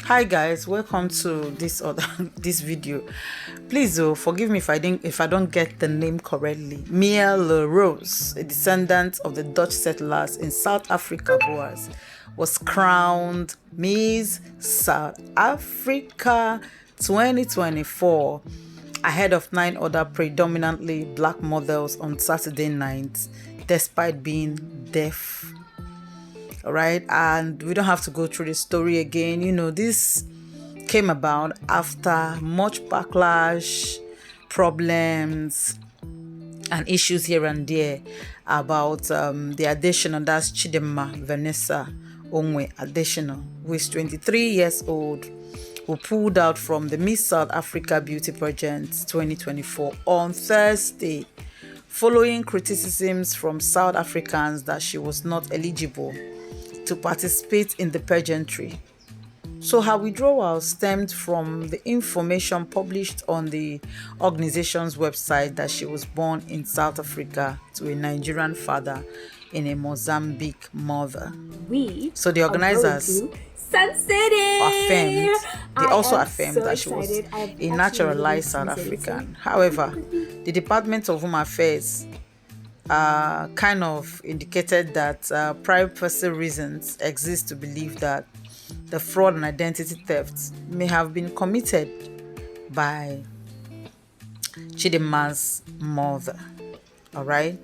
Hi guys, welcome to this video. Please forgive me if I don't get the name correctly. Mia Le Rose, a descendant of the Dutch settlers in South Africa, Boas, was crowned Miss South Africa 2024 ahead of 9 other predominantly black models on Saturday night, despite being deaf. All right, and we don't have to go through the story again. This came about after much backlash, problems, and issues here and there about the additional, that's Chidema Vanessa Onwe additional, who is 23 years old, who pulled out from the Miss South Africa Beauty Pageant 2024 on Thursday, following criticisms from South Africans that she was not eligible to participate in the pageantry. So her withdrawal stemmed from the information published on the organization's website that she was born in South Africa to a Nigerian father and a Mozambique mother. So the organizers affirmed that she was a naturalized South African. However, the Department of Home Affairs kind of indicated that privacy reasons exist to believe that the fraud and identity theft may have been committed by Chidema's mother. All right.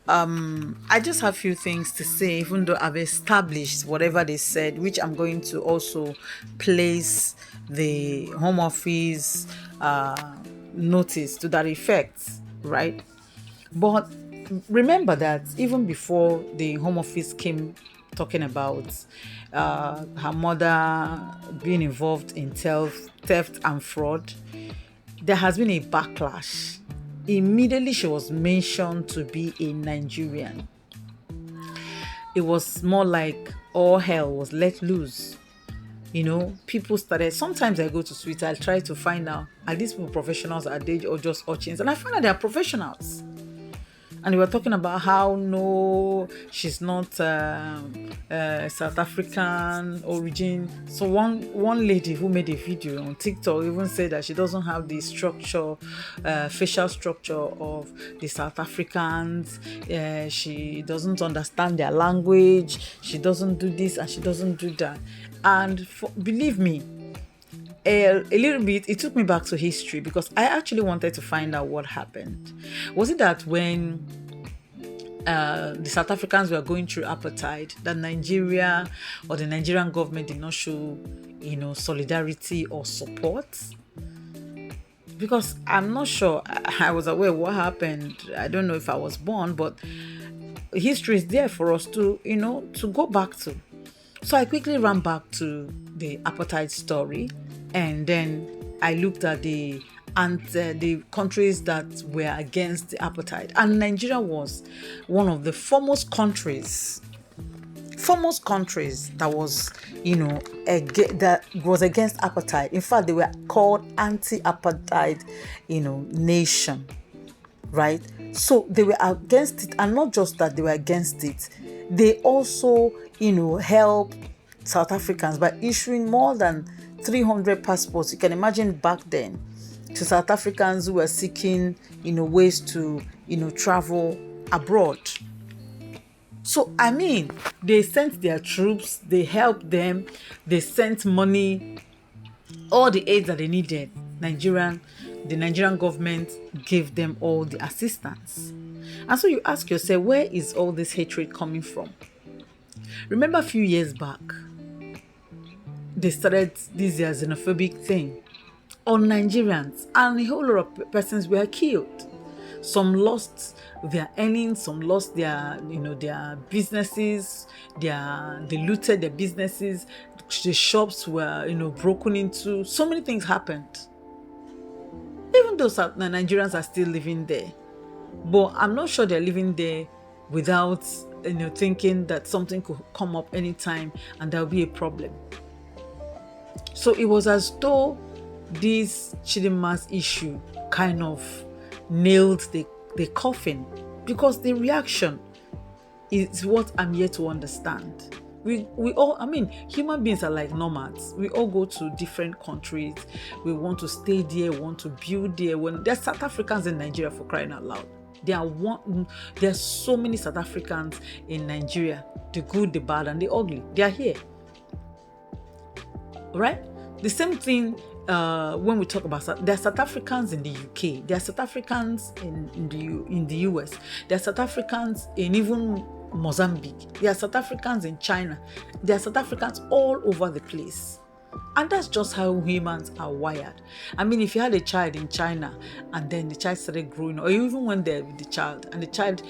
I just have a few things to say, even though I've established whatever they said, which I'm going to also place the Home Office notice to that effect, right? But remember that even before the Home Office came talking about her mother being involved in theft and fraud, there has been a backlash. Immediately she was mentioned to be a Nigerian. It was more like all hell was let loose. People started, sometimes I go to Twitter, I try to find out, are these people professionals, are they or just urchins? And I find out they are professionals. And we were talking about how no, she's not South African origin. So one lady who made a video on TikTok even said that she doesn't have the structure, facial structure of the South Africans. She doesn't understand their language. She doesn't do this and she doesn't do that. And believe me, a little bit, it took me back to history because I actually wanted to find out what happened. Was it that when the South Africans were going through apartheid, that Nigeria or the Nigerian government did not show, solidarity or support? Because I'm not sure. I was aware of what happened. I don't know if I was born, but history is there for us to, to go back to. So I quickly ran back to the apartheid story. And then I looked at the countries that were against the apartheid. And Nigeria was one of the foremost countries that was, that was against apartheid. In fact, they were called anti-apartheid, nation, right? So they were against it. And not just that they were against it, they also, helped South Africans by issuing more than 300 passports. You can imagine back then, to South Africans who were seeking, ways to, travel abroad. So, they sent their troops, they helped them, they sent money, all the aid that they needed. The Nigerian government gave them all the assistance. And so you ask yourself, where is all this hatred coming from? Remember a few years back, they started this xenophobic thing on Nigerians, and a whole lot of persons were killed. Some lost their earnings, some lost their, their businesses, they looted their businesses, the shops were, broken into. So many things happened. Even though the Nigerians are still living there, but I'm not sure they're living there without, thinking that something could come up anytime and there'll be a problem. So it was as though this Chidema's issue kind of nailed the coffin, because the reaction is what I'm yet to understand. We all, I mean, human beings are like nomads. We all go to different countries. We want to stay there, we want to build there. When there's South Africans in Nigeria, for crying out loud. There are so many South Africans in Nigeria, the good, the bad, and the ugly. They are here. Right? The same thing when we talk about, there are South Africans in the UK, there are South Africans in the US, there are South Africans in even Mozambique, there are South Africans in China, there are South Africans all over the place. And that's just how humans are wired. I mean, if you had a child in China and then the child started growing up, or you even went there with the child and the child,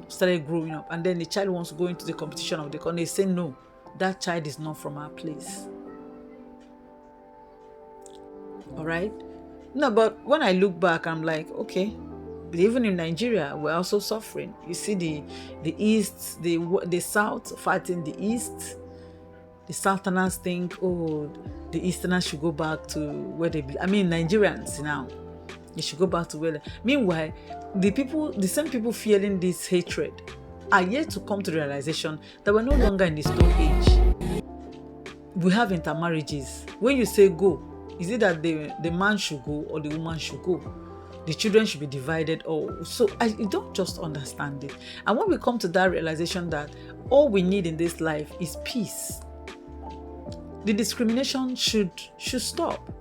started growing up, and then the child wants to go into the competition of the country, they say, no, that child is not from our place. All right? No, but when I look back, I'm like, okay, but even in Nigeria, we're also suffering. You see the East, the South fighting the East. The Southerners think, oh, the Easterners should go back to where they belong. I mean, Nigerians now, they should go back to where they... Meanwhile, the same people feeling this hatred are yet to come to the realization that we're no longer in the Stone Age. We have intermarriages. When you say go, is it that the man should go or the woman should go? The children should be divided. So I don't just understand it. And when we come to that realization that all we need in this life is peace, the discrimination should stop.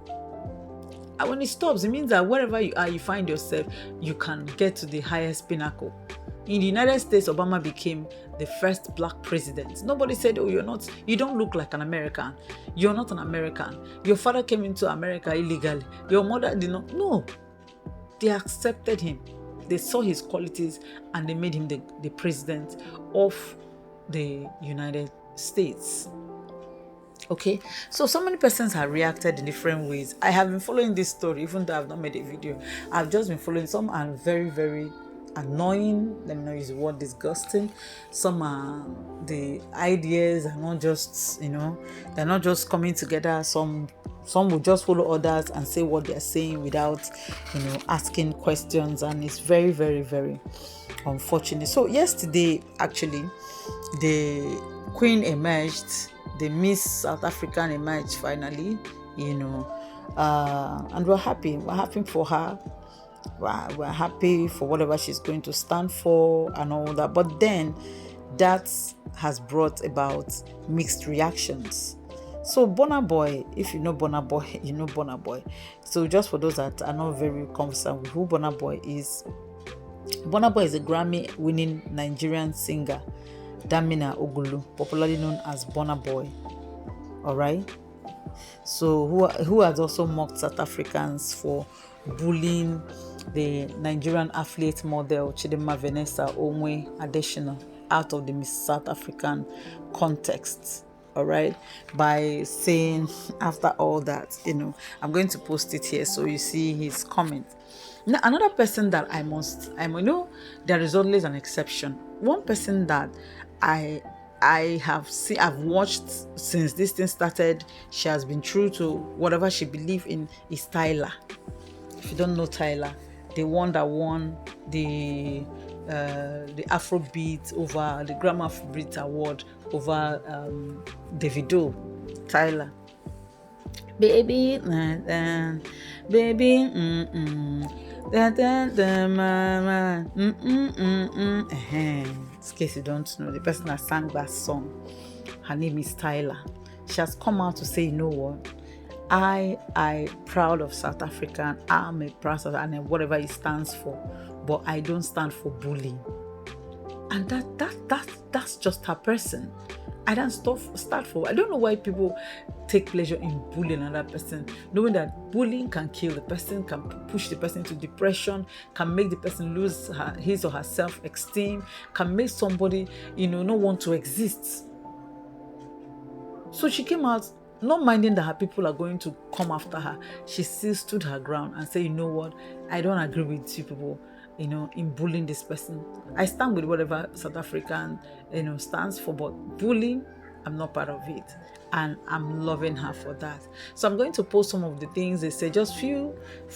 And when it stops, it means that wherever you are, you find yourself, you can get to the highest pinnacle. In the United States, Obama became the first black president. Nobody said, oh, you don't look like an American. You're not an American. Your father came into America illegally. Your mother did not. No. They accepted him. They saw his qualities and they made him the president of the United States. Okay, so many persons have reacted in different ways. I have been following this story, even though I've not made a video. I've just been following. Some are very, very annoying. Let me not use the word disgusting. Some are, the ideas are not just, they're not just coming together. Some will just follow others and say what they're saying without, asking questions. And it's very, very, very unfortunate. So yesterday, actually, the Queen emerged. The Miss South African emerged finally, and we're happy. We're happy for her. We're happy for whatever she's going to stand for and all that. But then that has brought about mixed reactions. So Burna Boy, if you know Burna Boy, you know Burna Boy. So just for those that are not very conversant with who Burna Boy is a Grammy-winning Nigerian singer, Damina Ogulu, popularly known as Burna Boy. All right. So who has also mocked South Africans for bullying the Nigerian athlete model Chidinma Vanessa Onwe Adesina out of the Miss South African context. All right, by saying after all that, I'm going to post it here so you see his comment. Now, another person that I know there is always an exception. One person that I've watched since this thing started, she has been true to whatever she believes in, is Tyler. If you don't know Tyler, the one that won the Afrobeat over the Grammy Afrobeat Award over Davido, Tyler. Baby, baby, in case you don't know, the person that sang that song, her name is Tyler. She has come out to say, you know what? I proud of South Africa. I'm a proud South African, and whatever it stands for, but I don't stand for bullying. And that's just her person. I don't start for. I don't know why people take pleasure in bullying another person, knowing that bullying can kill the person, can push the person to depression, can make the person lose his or her self-esteem, can make somebody, not want to exist. So she came out, not minding that her people are going to come after her. She still stood her ground and said, you know what, I don't agree with you people, in bullying this person. I stand with whatever South African, stands for, but bullying, I'm not part of it. And I'm loving her for that. So I'm going to post some of the things they say, just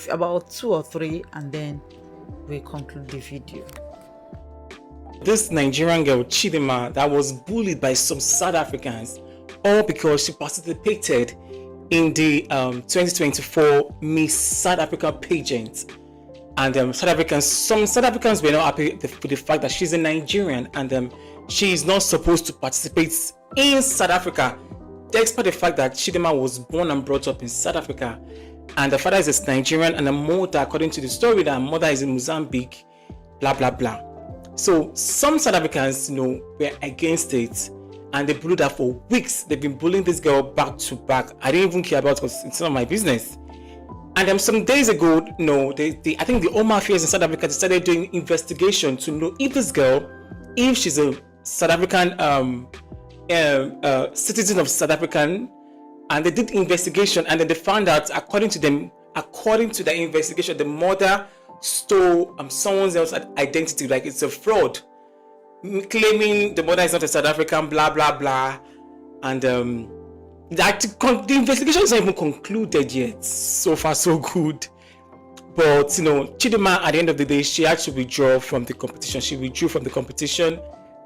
about 2 or 3, and then we conclude the video. This Nigerian girl, Chidima, that was bullied by some South Africans, all because she participated in the 2024 Miss South Africa pageant. And some South Africans were not happy with the fact that she's a Nigerian and she is not supposed to participate in South Africa, despite the fact that Chidima was born and brought up in South Africa. And the father is a Nigerian, and the mother, according to the story, that mother is in Mozambique, blah, blah, blah. So some South Africans, were against it, and they bullied her for weeks. They've been bullying this girl back to back. I didn't even care about it because it's not my business. And some days ago, I think the Home Affairs in South Africa started doing investigation to know if this girl, if she's a South African citizen of South African. And they did investigation, and then they found out, according to the investigation, the mother stole someone else's identity, like it's a fraud, claiming the mother is not a South African, blah blah blah. And the investigation is not even concluded yet. So far, so good. But Chidima, at the end of the day, she had to withdraw from the competition. She withdrew from the competition,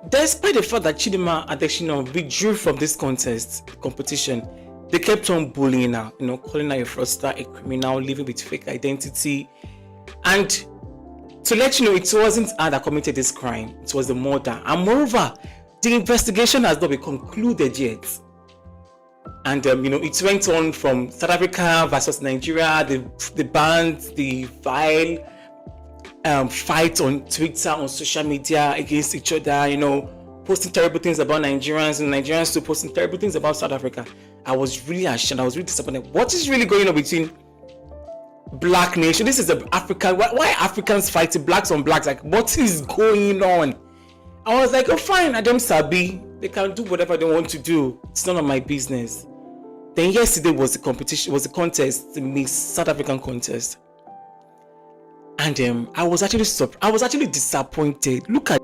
despite the fact that Chidima and withdrew from this competition. They kept on bullying her, calling her a fraudster, a criminal, living with fake identity. And to let you know, it wasn't her that committed this crime. It was the mother. And moreover, the investigation has not been concluded yet. And, it went on from South Africa versus Nigeria, the band, the vile fight on Twitter, on social media against each other, posting terrible things about Nigerians, and Nigerians too posting terrible things about South Africa. I was really ashamed. I was really disappointed. What is really going on between Black nation? This is the African. Why Africans fighting blacks on blacks? Like, what is going on? I was like, oh fine, Adam Sabi. They can do whatever they want to do. It's none of my business. Then yesterday was the competition, was the contest, the Miss South African contest, and I was actually disappointed. Look at.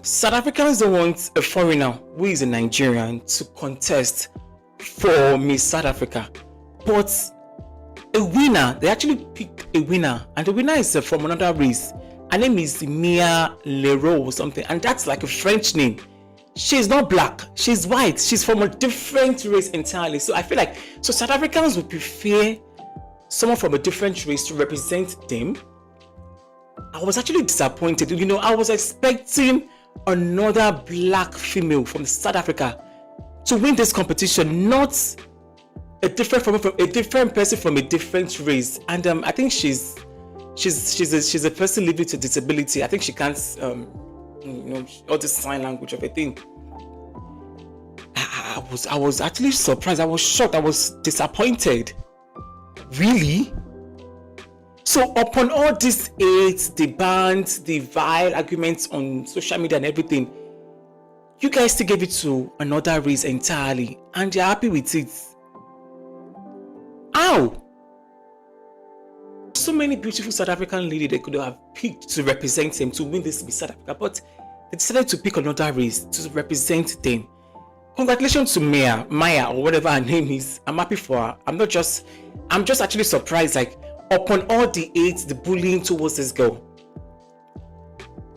South Africans don't want a foreigner who is a Nigerian to contest for Miss South Africa, but a winner, they actually pick a winner, and the winner is from another race. Her name is Mia Leroux or something, and that's like a French name. She's not black, she's white, she's from a different race entirely. So I feel like South Africans would prefer someone from a different race to represent them. I was actually disappointed. I was expecting another black female from South Africa to win this competition, not a different person from a different race. And I think she's a person living with a disability. I think she can't all this sign language of a thing. I was actually surprised. I was shocked. I was disappointed. Really? So upon all this hate, the bans, the vile arguments on social media and everything, you guys still gave it to another race entirely, and you're happy with it. How? So many beautiful South African ladies they could have picked to represent them to win this Miss South Africa, but they decided to pick another race to represent them. Congratulations to Maya or whatever her name is. I'm happy for her. I'm just actually surprised. Like, upon all the hate, the bullying towards this girl,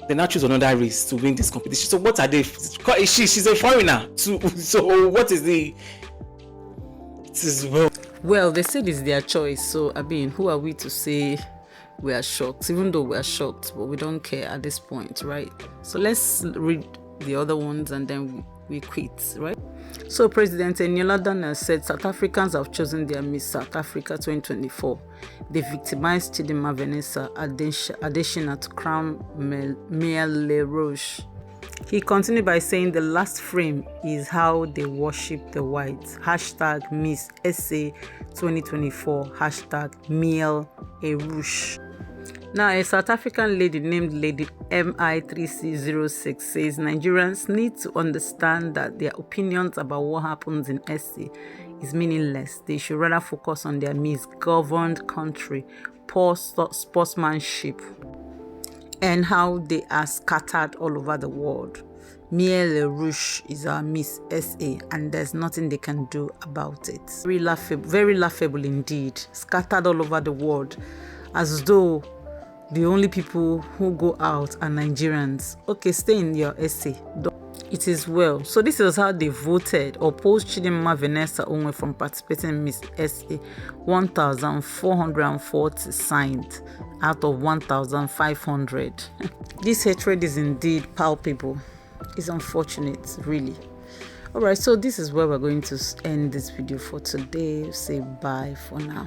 they now choose another race to win this competition. So what are they? She's a foreigner too. So what is the? Well, they said it's their choice. So I mean, who are we to say we are shocked? Even though we are shocked, but we don't care at this point, right? So let's read the other ones and then we quit, right? So President Eniola Dana said South Africans have chosen their Miss South Africa 2024. They victimized Chidima Vanessa Adesina to crown Mia Leroux. He continued by saying the last frame is how they worship the whites. Hashtag Miss SA 2024. Hashtag Mia Leroux. Now, a South African lady named Lady MI3C06 says Nigerians need to understand that their opinions about what happens in SC is meaningless. They should rather focus on their misgoverned country, poor sportsmanship, and how they are scattered all over the world. Miele Rouge is our Miss SA, and there's nothing they can do about it. Very laughable indeed. Scattered all over the world, as though the only people who go out are Nigerians. Okay, stay in your SA. It is well. So this is how they voted. Opposed Chidinma Vanessa Onwe from participating in Miss SA. 1,440 signed out of 1,500. This hatred is indeed palpable. It's unfortunate, really. Alright, so this is where we're going to end this video for today. Say bye for now.